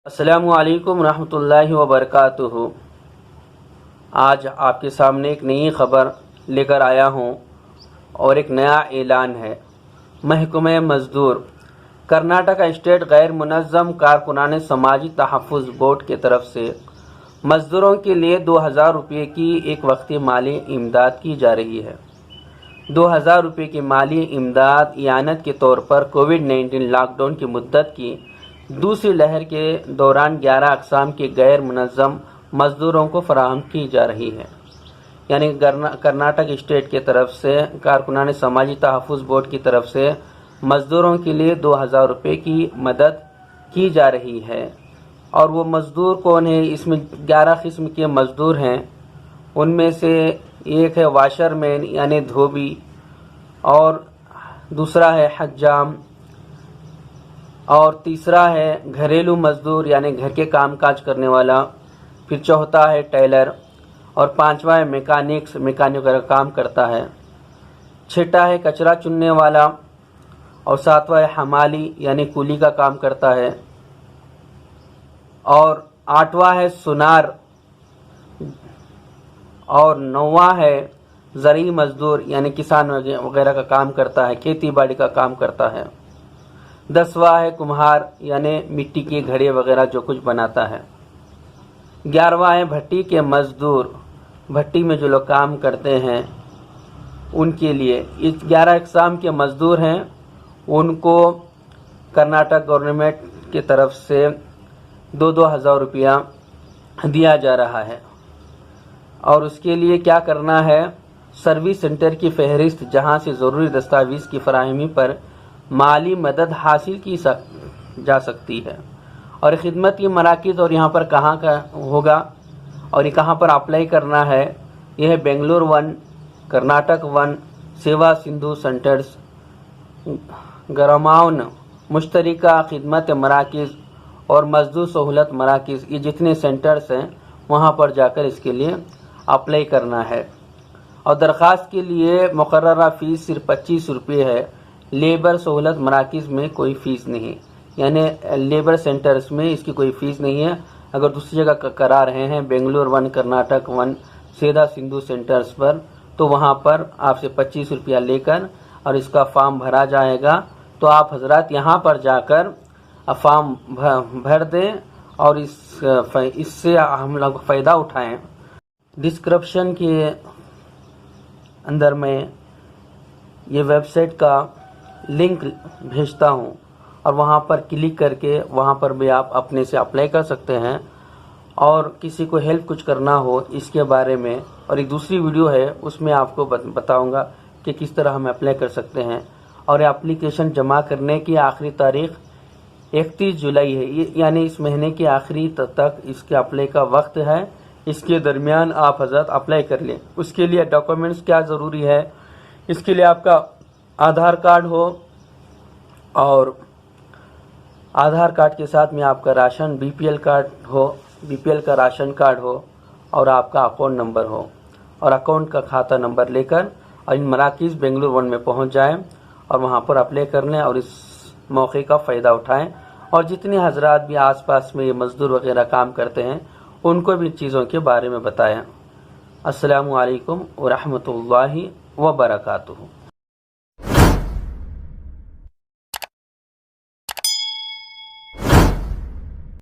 अस्सलामु अलैकुम रहमतुल्लाहि व बरकातुहू। आज आपके सामने एक नई खबर लेकर आया हूँ और एक नया ऐलान है। महकमे मज़दूर कर्नाटक स्टेट गैर मुनज़्ज़म कारकुनान समाजी तहफ़्फ़ुज़ बोर्ड की तरफ से मज़दूरों के लिए 2000 रुपये की एक वक्ती माली इमदाद की जा रही है। 2000 रुपये की माली इमदाद इआनत के तौर पर कोविड-19 लॉकडाउन की मुद्दत की दूसरी लहर के दौरान 11 अक़साम के गैर मुनज़्ज़म मज़दूरों को फराहम की जा रही है। यानी कर्नाटक स्टेट की तरफ से कारकुनान समाजी तहफ़्फ़ुज़ बोर्ड की तरफ से मज़दूरों के लिए 2000 रुपये की मदद की जा रही है। और वो मज़दूर कौन है? इसमें 11 किस्म के मज़दूर हैं। उनमें से एक है वाशरमैन यानी धोबी, और दूसरा है हज्जाम, और तीसरा है घरेलू मज़दूर यानी घर के कामकाज करने वाला, फिर चौथा है टेलर, और पांचवा है मैकेनिक का काम करता है, छठा है कचरा चुनने वाला, और सातवां है हमाली यानी कूली का काम करता है, और आठवां है सुनार, और नौवां है ज़री मज़दूर यानी किसान वगैरह का काम करता है, खेती बाड़ी का काम करता है, 10वां है कुम्हार यानी मिट्टी के घड़े वगैरह जो कुछ बनाता है, 11वां है भट्टी के मज़दूर, भट्टी में जो लोग काम करते हैं उनके लिए। इस 11 अक़साम के मज़दूर हैं, उनको कर्नाटक गवर्नमेंट की तरफ से 2-2 हज़ार रुपया दिया जा रहा है। और उसके लिए क्या करना है? सर्विस सेंटर की फहरिस्त जहां से ज़रूरी दस्तावेज़ की फराहमी पर माली मदद हासिल की जा सकती है। और खिदमत की मराकिज़ और यहाँ पर कहाँ का होगा और ये कहाँ पर अप्लाई करना है? यह है बेंगलुरु 1, कर्नाटक 1, सेवा सिंधु सेंटर्स, गरमाउन मुश्तरिका खिदमत मराकिज़ और मजदूर सहूलत मराकिज़, ये जितने सेंटर्स हैं वहाँ पर जाकर इसके लिए अप्लाई करना है। और दरख्वास्त के लिए मुकर्ररा फ़ीस सिर्फ 25 रुपये है। लेबर सहूलत मराकिज़ में कोई फ़ीस नहीं, यानी लेबर सेंटर्स में इसकी कोई फ़ीस नहीं है। अगर दूसरी जगह करा रहे हैं बेंगलुरु 1, कर्नाटक 1, सेवा सिंधु सेंटर्स पर, तो वहाँ पर आपसे 25 रुपया लेकर और इसका फॉर्म भरा जाएगा। तो आप हजरात यहाँ पर जाकर फॉर्म भर दें और इससे हम लोग फ़ायदा उठाएं। डिस्क्रिप्शन के अंदर मैं ये वेबसाइट का लिंक भेजता हूँ और वहाँ पर क्लिक करके वहाँ पर भी आप अपने से अप्लाई कर सकते हैं। और किसी को हेल्प कुछ करना हो इसके बारे में, और एक दूसरी वीडियो है उसमें आपको बताऊँगा कि किस तरह हम अप्लाई कर सकते हैं। और एप्लीकेशन जमा करने की आखिरी तारीख़ 31 जुलाई है, यानी इस महीने के आखिरी तक इसके अप्लाई का वक्त है। इसके दरमियान आप हज़रत अप्लाई कर लें। उसके लिए डॉक्यूमेंट्स क्या ज़रूरी है? इसके लिए आपका आधार कार्ड हो, और आधार कार्ड के साथ में आपका राशन बीपीएल कार्ड हो, बीपीएल का राशन कार्ड हो, और आपका अकाउंट नंबर हो, और अकाउंट का खाता नंबर लेकर और इन मराकिज़ बेंगलुरु 1 में पहुंच जाएं और वहां पर अप्लाई कर लें और इस मौके का फ़ायदा उठाएं। और जितने हजरात भी आसपास में ये मज़दूर वगैरह काम करते हैं उनको भी चीज़ों के बारे में बताएं। अस्सलामु अलैकुम व रहमतुल्लाहि व बरकातुहू।